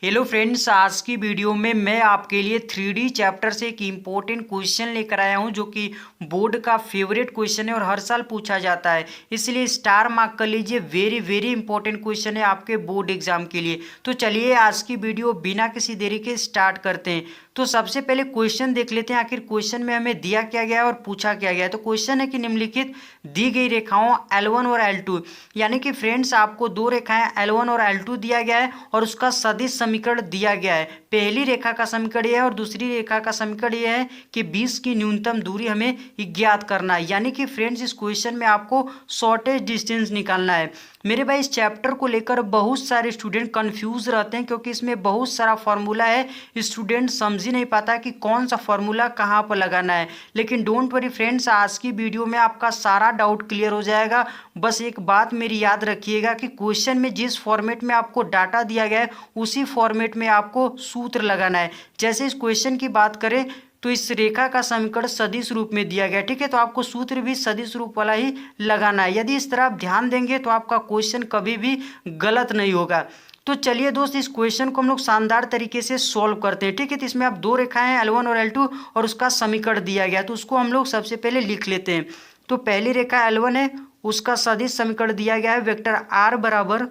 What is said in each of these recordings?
Hello friends, आज की video में मैं आपके लिए 3D चैप्टर से एक इम्पोर्टेंट क्वेश्चन लेकर आया हूं जो कि बोर्ड का फेवरेट क्वेश्चन है और हर साल पूछा जाता है। इसलिए स्टार मार्क कर लीजिए। वेरी वेरी इंपॉर्टेंट क्वेश्चन है आपके बोर्ड एग्जाम के लिए। तो चलिए आज की वीडियो बिना किसी देरी के स्टार्ट करते हैं। तो सबसे पहले क्वेश्चन देख लेते हैं आखिर क्वेश्चन में हमें दिया क्या गया है और पूछा क्या गया है। तो क्वेश्चन है कि निम्नलिखित दी गई रेखाओं L1 और L2, यानी कि फ्रेंड्स आपको दो रेखाएं L1 और L2 दिया गया है और उसका सदिश समीकरण दिया गया है। पहली रेखा का समीकरण यह है और दूसरी रेखा का समीकरण यह है कि 20 की न्यूनतम दूरी हमें ज्ञात करना है। यानी कि फ्रेंड्स इस क्वेश्चन में आपको शॉर्टेस्ट डिस्टेंस निकालना है। मेरे भाई इस चैप्टर को लेकर बहुत सारे स्टूडेंट कंफ्यूज रहते हैं क्योंकि इसमें बहुत सारा फॉर्मूला है। स्टूडेंट समझ ही नहीं पाता कि कौन सा फॉर्मूला कहाँ पर लगाना है। लेकिन डोंट वरी फ्रेंड्स, आज की वीडियो में आपका सारा डाउट क्लियर हो जाएगा। बस एक बात मेरी याद रखिएगा कि क्वेश्चन में जिस फॉर्मेट में आपको डाटा दिया गया है उसी फॉर्मेट में आपको सूत्र लगाना है। जैसे इस क्वेश्चन की बात करें तो इस रेखा का समीकरण सदिश रूप में दिया गया, ठीक है, तो आपको सूत्र भी सदिश रूप वाला ही लगाना है। यदि इस तरह आप ध्यान देंगे तो आपका क्वेश्चन कभी भी गलत नहीं होगा। तो चलिए दोस्त, इस क्वेश्चन को हम लोग शानदार तरीके से सॉल्व करते हैं, ठीक है। तो इसमें आप दो रेखाएं हैं L1 और L2 और उसका समीकरण दिया गया, तो उसको हम लोग सबसे पहले लिख लेते हैं। तो पहली रेखा L1 है, उसका सदिश समीकरण दिया गया है वेक्टर R बराबर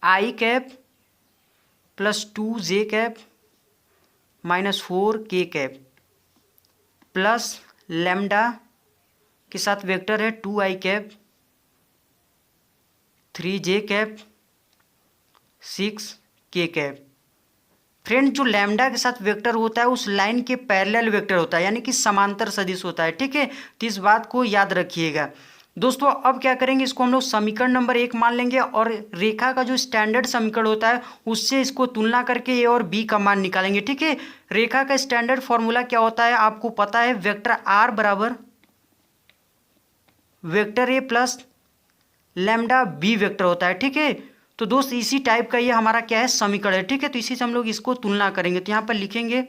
i cap plus 2j cap minus 4k cap plus lambda के साथ वेक्टर है 2i cap 3j cap 6k cap. Friend, जो लैम्डा के साथ वेक्टर होता है उस लाइन के पैरेलल वेक्टर होता है, यानी कि समांतर सदिश होता है, ठीक है। तो इस बात को याद रखिएगा दोस्तों। अब क्या करेंगे, इसको हम लोग समीकरण नंबर 1 मान लेंगे और रेखा का जो स्टैंडर्ड समीकरण होता है उससे इसको तुलना करके ए और बी का मान निकालेंगे, ठीक है। रेखा का स्टैंडर्ड फॉर्मूला क्या होता है आपको पता है, वेक्टर आर बराबर vector a plus lambda b vector होता है, ठीक है। तो दोस्त इसी टाइप का ये हमारा क्या है, समीकरण है, ठीक है। तो इसी से हम लोग इसको तुलना करेंगे। तो यहाँ पर लिखेंगे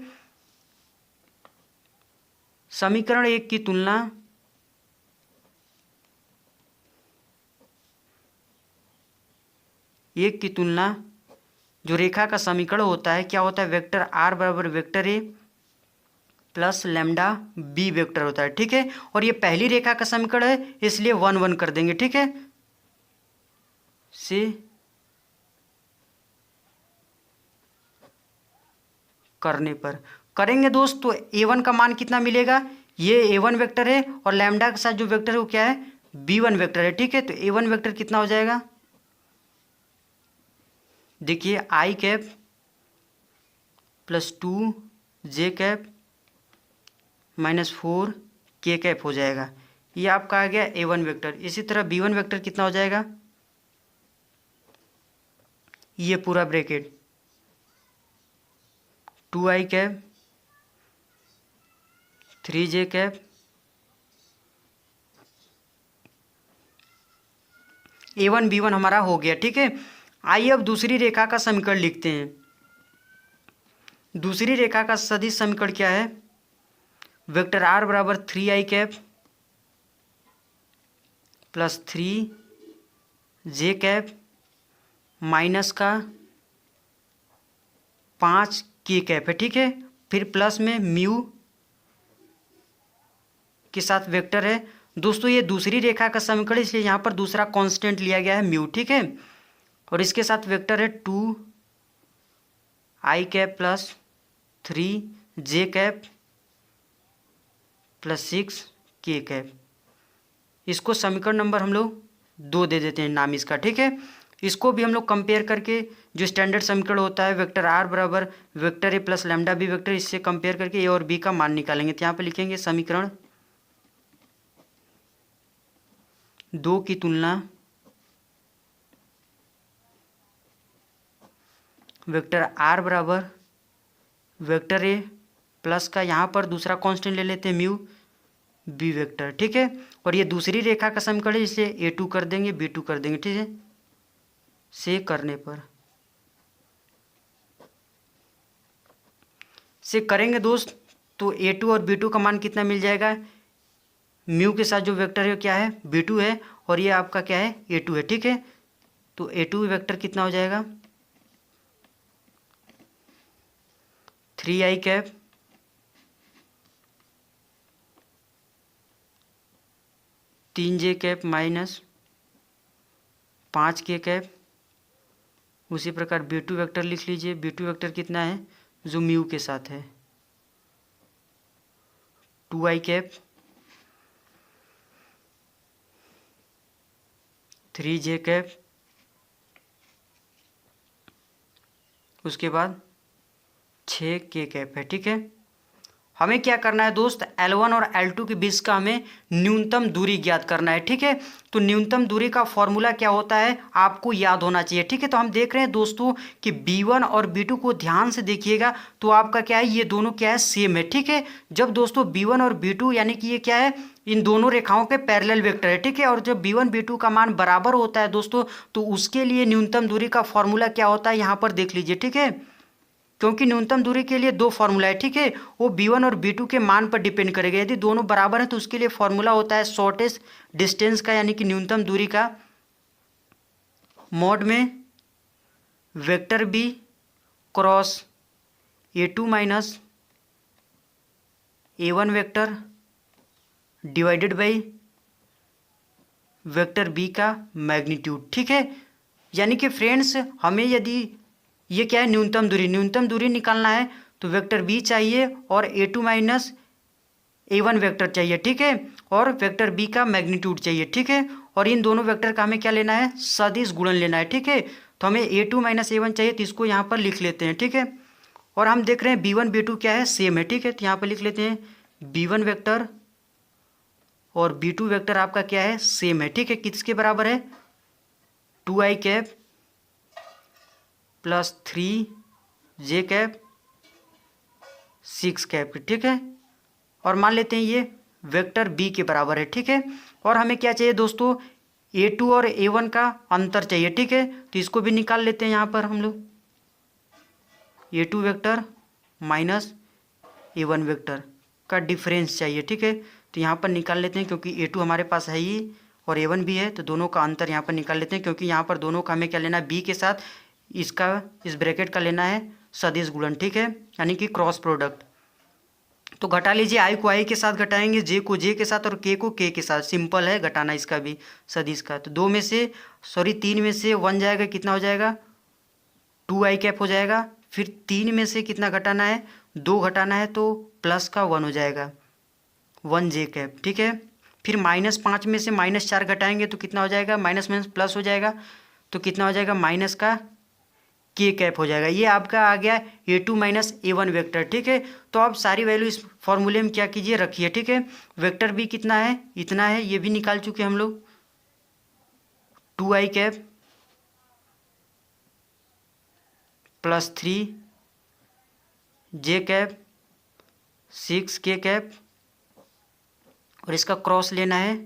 समीकरण 1 की तुलना जो रेखा का समीकरण होता है क्या होता है, वेक्टर आर बराबर vector a plus lambda b vector होता है, ठीक है। और ये पहली रेखा का समीकरण है इसलिए 1 1 कर देंगे, ठीक है। से करने पर करेंगे दोस्त तो a1 का मान कितना मिलेगा, ये a1 वेक्टर है और लैम्डा के साथ जो वेक्टर है वो क्या है, b1 वेक्टर है, ठीक है। तो a1 वेक्टर कितना हो जाएगा, देखिए i cap plus 2j cap minus 4k cap हो जाएगा। ये आपका आ गया a1 वेक्टर। इसी तरह b1 वेक्टर कितना हो जाएगा, ये पूरा bracket 2i cap 3j cap a1 b1 हमारा हो गया, ठीक है। आइए अब दूसरी रेखा का समीकरण लिखते हैं। दूसरी रेखा का सदिश समीकरण क्या है, वेक्टर आर बराबर 3i cap plus 3j cap minus का 5k कैप है, ठीक है। फिर प्लस में म्यू के साथ वेक्टर है। दोस्तों ये दूसरी रेखा का समीकरण इसलिए यहाँ पर दूसरा कांस्टेंट लिया गया है म्यू, ठीक है। और इसके साथ वेक्टर है 2i cap plus 3j cap plus 6k cap. इसको समीकरण नंबर हम लोग 2 दे देते हैं नाम इसका, ठीक है। इसको भी हम लोग कंपेयर करके जो स्टैंडर्ड समीकरण होता है वेक्टर आर बराबर vector a plus lambda b vector, इससे कंपेयर करके ए और बी का मान निकालेंगे। तो यहाँ पर लिखेंगे समीकरण 2 की तुलना वेक्टर आर बराबर वेक्टर ए प्लस का यहाँ पर दूसरा कांस्टेंट ले लेते हैं म्यू बी वेक्टर, ठीक है। और ये दूसरी रेखा का समीकरण है इसलिए a2 कर देंगे b2 कर देंगे, ठीक है। से करने पर से करेंगे दोस्त तो a2 और b2 का मान कितना मिल जाएगा, म्यू के साथ जो वेक्टर है क्या है, b2 है और ये आपका क्या है a2 है, ठीक है। तो a2 वेक्टर कितना हो जाएगा, 3i cap, 3j cap minus 5k cap. उसी प्रकार b2 वेक्टर लिख लीजिए। b2 वेक्टर कितना है जो म्यू के साथ है, 2i कैप, 3j कैप, उसके बाद 6k कैप है। ठीक है, हमें क्या करना है दोस्त, L1 और L2 के बीच का हमें न्यूनतम दूरी ज्ञात करना है। ठीक है, तो न्यूनतम दूरी का फॉर्मूला क्या होता है आपको याद होना चाहिए। ठीक है, तो हम देख रहे हैं दोस्तों कि B1 और B2 को ध्यान से देखिएगा तो आपका क्या है, ये दोनों क्या है, सेम है। ठीक है, जब दोस्तों B1 और B2 यानी कि ये क्या है, इन दोनों रेखाओं के पैरेलल वेक्टर है। ठीक है, और जब B1 B2 का मान बराबर होता है दोस्तों, तो उसके लिए न्यूनतम दूरी का फॉर्मूला क्या होता है यहाँ पर देख लीजिए। ठीक है, क्योंकि न्यूनतम दूरी के लिए दो फॉर्मूला है। ठीक है, वो B1 और B2 के मान पर डिपेंड करेगा। यदि दोनों बराबर हैं तो उसके लिए फॉर्मूला होता है शॉर्टेस्ट डिस्टेंस का, यानी कि न्यूनतम दूरी का, मॉड में vector B cross A2 minus A1 vector divided by vector B का मैग्नीट्यूड। ठीक है, यानी कि फ्रेंड्स हमें यदि ये क्या है, न्यूनतम दूरी निकालना है तो वेक्टर B चाहिए और A2 माइनस A1 वेक्टर चाहिए। ठीक है, और वेक्टर B का मैग्नीट्यूड चाहिए। ठीक है, और इन दोनों वेक्टर का हमें क्या लेना है, सदिश गुणन लेना है। ठीक है, तो हमें A2 माइनस A1 चाहिए तो इसको यहाँ पर लिख लेते हैं। ठीक है, और हम देख रहे हैं B1 B2 क्या है, सेम है। ठीक है, तो यहाँ पर लिख लेते हैं B1 वेक्टर और B2 वेक्टर आपका क्या है, सेम है। ठीक है, किसके बराबर है, 2i cap plus 3j cap 6 cap. ठीक है, और मान लेते हैं ये वेक्टर B के बराबर है। ठीक है, और हमें क्या चाहिए दोस्तों, A2 और A1 का अंतर चाहिए। ठीक है, तो इसको भी निकाल लेते हैं यहाँ पर हम लोग, A2 vector minus A1 vector का डिफरेंस चाहिए। ठीक है, तो यहाँ पर निकाल लेते हैं क्योंकि A2 हमारे पास है ही और A1 भी है, तो दोनों का अंतर यहाँ पर निकाल लेते हैं। क्योंकि यहाँ पर दोनों का हमें क्या लेना है, B के साथ इसका इस ब्रैकेट का लेना है सदिश गुणन। ठीक है, यानी कि क्रॉस प्रोडक्ट। तो घटा लीजिए, आई को आई के साथ घटाएंगे, जे को जे के साथ और के को के के साथ। सिंपल है घटाना इसका भी सदिश का। तो 3 में से 1 जाएगा, कितना हो जाएगा, 2i कैप हो जाएगा। फिर 3 में से कितना घटाना है, 2 घटाना है, तो प्लस का 1 हो जाएगा, 1j कैप। ठीक है, फिर -5 में से -4 घटाएंगे तो कितना हो जाएगा, माइनस माइनस प्लस हो जाएगा, तो कितना हो जाएगा, माइनस का के कैप हो जाएगा। ये आपका आ गया A2 माइनस A1 वेक्टर। ठीक है, तो आप सारी वैल्यू इस फॉर्मूले में क्या कीजिए, रखिए। ठीक है, वेक्टर B कितना है, इतना है, ये भी निकाल चुके हम लोग, 2i cap plus 3j cap 6k cap, और इसका क्रॉस लेना है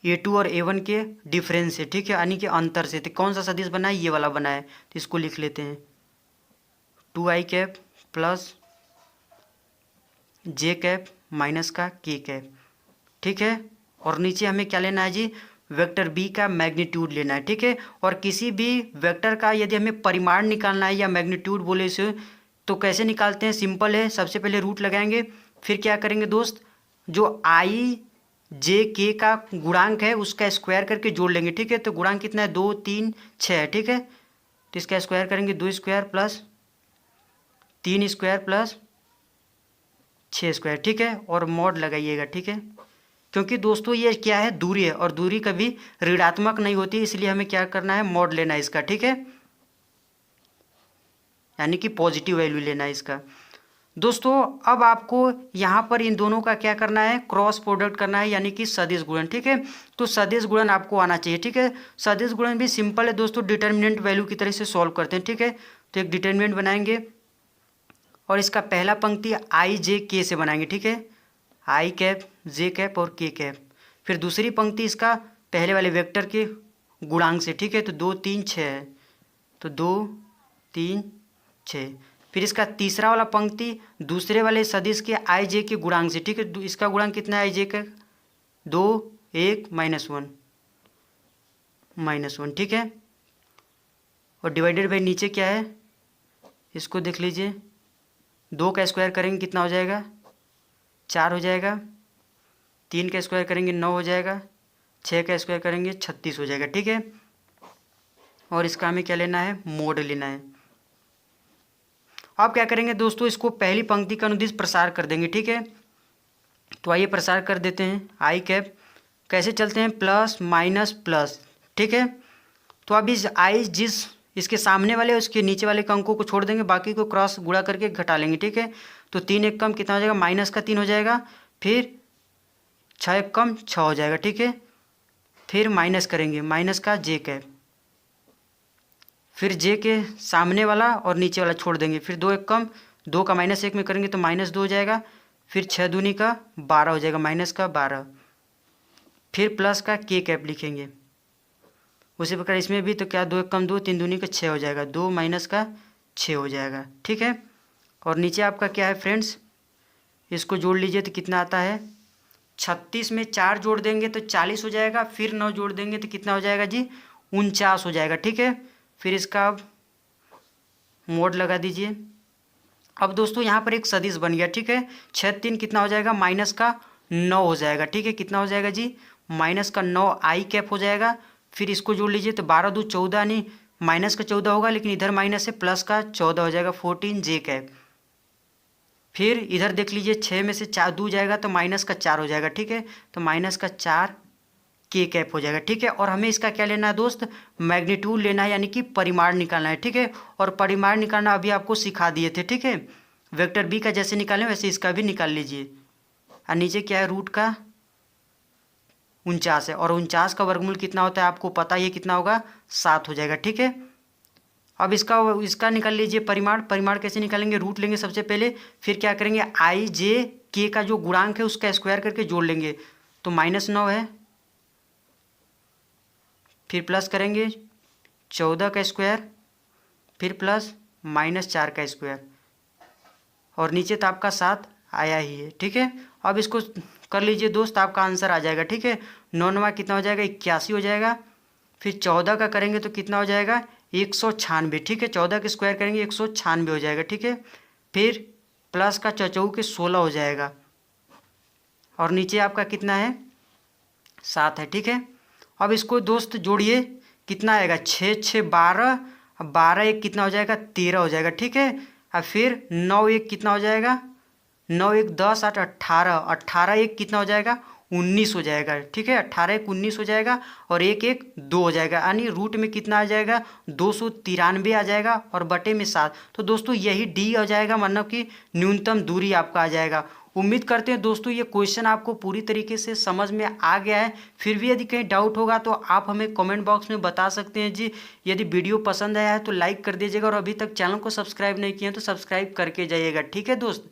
A2 और A1 के डिफरेंस से। ठीक है, यानी कि अंतर से। तो कौन सा सदिश बना है, ये वाला बना है, तो इसको लिख लेते हैं 2i cap plus j cap minus का k कैप। ठीक है, और नीचे हमें क्या लेना है जी, वेक्टर B का मैग्नीट्यूड लेना है। ठीक है, और किसी भी वेक्टर का यदि हमें परिमाण निकालना है या मैग्नीट्यूड बोले इसे, तो कैसे निकालते हैं, सिंपल है। सबसे पहले रूट लगाएंगे, फिर क्या करेंगे दोस्त, जो i j k का गुणांक है उसका स्क्वायर करके जोड़ लेंगे। ठीक है, तो गुणांक कितना है, 2 3 6 है। ठीक है, तो इसका स्क्वायर करेंगे, 2 square plus 3 square plus 6 square. ठीक है, और मॉड लगाइएगा। ठीक है, क्योंकि दोस्तों ये क्या है, दूरी है, और दूरी कभी ऋणात्मक नहीं होती, इसलिए हमें क्या करना है, मॉड लेना है इसका। ठीक है, यानी कि पॉजिटिव वैल्यू लेना है इसका। दोस्तों अब आपको यहाँ पर इन दोनों का क्या करना है, क्रॉस प्रोडक्ट करना है, यानी कि सदिश गुणन। ठीक है, तो सदिश गुणन आपको आना चाहिए। ठीक है, सदिश गुणन भी सिंपल है दोस्तों, डिटर्मिनेंट वैल्यू की तरह से सॉल्व करते हैं। ठीक है, तो एक डिटर्मिनेंट बनाएंगे और इसका पहला पंक्ति i j k से बनाएंगे। ठीक है, i कैप j कैप और k कैप। फिर दूसरी पंक्ति इसका पहले वाले वेक्टर के गुणांक से। ठीक है, तो 2 3 6 है, तो 2 3 6। फिर इसका तीसरा वाला पंक्ति दूसरे वाले सदिश के i j के गुणांक से। ठीक है, इसका गुणांक कितना है i j का, 2 1 -1। ठीक है, और डिवाइडेड बाई नीचे क्या है, इसको देख लीजिए, 2 का स्क्वायर करेंगे कितना हो जाएगा 4 हो जाएगा, 3 का स्क्वायर करेंगे 9 हो जाएगा, 6 का स्क्वायर करेंगे 36 हो जाएगा। ठीक है, और इसका हमें क्या लेना है मोड लेना है। अब क्या करेंगे दोस्तों, इसको पहली पंक्ति का अनुदिश प्रसार कर देंगे। ठीक है, तो आइए प्रसार कर देते हैं। आई कैप कैसे चलते हैं प्लस माइनस प्लस। ठीक है, तो अब इस आई जिस इसके सामने वाले उसके नीचे वाले के अंकों को छोड़ देंगे, बाकी को क्रॉस गुणा करके घटा लेंगे। ठीक है, तो 3 एक कम कितना हो जाएगा माइनस का 3 हो जाएगा, फिर 6 एक कम 6 हो जाएगा। ठीक है, फिर माइनस करेंगे माइनस का जे कैप, फिर जे के सामने वाला और नीचे वाला छोड़ देंगे, फिर 2 एक कम 2 का माइनस 1 में करेंगे तो माइनस 2 हो जाएगा, फिर 6 दूनी का 12 हो जाएगा माइनस का 12, फिर प्लस का के कैप लिखेंगे। उसी प्रकार इसमें भी तो क्या 2 एक कम 2 3 दूनी का 6 हो जाएगा, 2 माइनस का 6 हो जाएगा। ठीक है, और नीचे आपका क्या है फ्रेंड्स, इसको जोड़ लीजिए तो कितना आता है 36 में 4 जोड़ देंगे तो 40 हो जाएगा, फिर 9 जोड़ देंगे तो कितना हो जाएगा जी 49 हो जाएगा। ठीक है, फिर इसका अब मोड लगा दीजिए। अब दोस्तों यहाँ पर एक सदिश बन गया। ठीक है, 6 3 कितना हो जाएगा माइनस का 9 हो जाएगा। ठीक है, कितना हो जाएगा जी माइनस का 9 आई कैप हो जाएगा। फिर इसको जोड़ लीजिए तो 12 2 14 नहीं माइनस का 14 होगा, लेकिन इधर माइनस है प्लस का 14 हो जाएगा 14 जे कैप। फिर इधर देख लीजिए 6 में से 4 2 जाएगा तो माइनस का 4 हो जाएगा। ठीक है, तो माइनस का 4 के कैप हो जाएगा। ठीक है, और हमें इसका क्या लेना है दोस्त मैग्नीट्यूड लेना है, यानी कि परिमाण निकालना है। ठीक है, और परिमाण निकालना अभी आपको सिखा दिए थे। ठीक है, वेक्टर बी का जैसे निकालें वैसे इसका भी निकाल लीजिए। और नीचे क्या है रूट का 49 है, और 49 का वर्गमूल कितना होता है आपको पता ही है कितना होगा 7 हो जाएगा। ठीक है, अब इसका निकाल लीजिए परिमाण। परिमाण कैसे निकालेंगे, रूट लेंगे सबसे पहले, फिर क्या करेंगे आई जे के का जो गुणांक है उसका स्क्वायर करके जोड़ लेंगे, तो -9 है, फिर प्लस करेंगे 14 का स्क्वायर, फिर प्लस -4 का स्क्वायर, और नीचे तो आपका 7 आया ही है। ठीक है, अब इसको कर लीजिए दोस्त, आपका आंसर आ जाएगा। ठीक है, 9 9 कितना हो जाएगा 81 हो जाएगा, फिर 14 का करेंगे तो कितना हो जाएगा 196। ठीक है, 14 के स्क्वायर करेंगे 196 हो जाएगा। ठीक है, फिर प्लस का 44 के 16 हो जाएगा, और नीचे आपका कितना है 7 है। ठीक है, अब इसको दोस्त जोड़िए कितना आएगा 6 6 12, 12 एक कितना हो जाएगा 13 हो जाएगा। ठीक है, और फिर 9 एक कितना हो जाएगा 9 एक 10 8 18, 18 एक कितना हो जाएगा 19 हो जाएगा। ठीक है, 18 एक 19 हो जाएगा, और 1 1 2 हो जाएगा, यानी रूट में कितना आ जाएगा 293 आ जाएगा, और बटे में 7। तो दोस्तों यही डी हो जाएगा, मतलब कि न्यूनतम दूरी आपका आ जाएगा। उम्मीद करते हैं दोस्तों ये क्वेश्चन आपको पूरी तरीके से समझ में आ गया है। फिर भी यदि कहीं डाउट होगा तो आप हमें कमेंट बॉक्स में बता सकते हैं जी। यदि वीडियो पसंद आया है तो लाइक कर दीजिएगा, और अभी तक चैनल को सब्सक्राइब नहीं किया तो सब्सक्राइब करके जाइएगा। ठीक है दोस्त।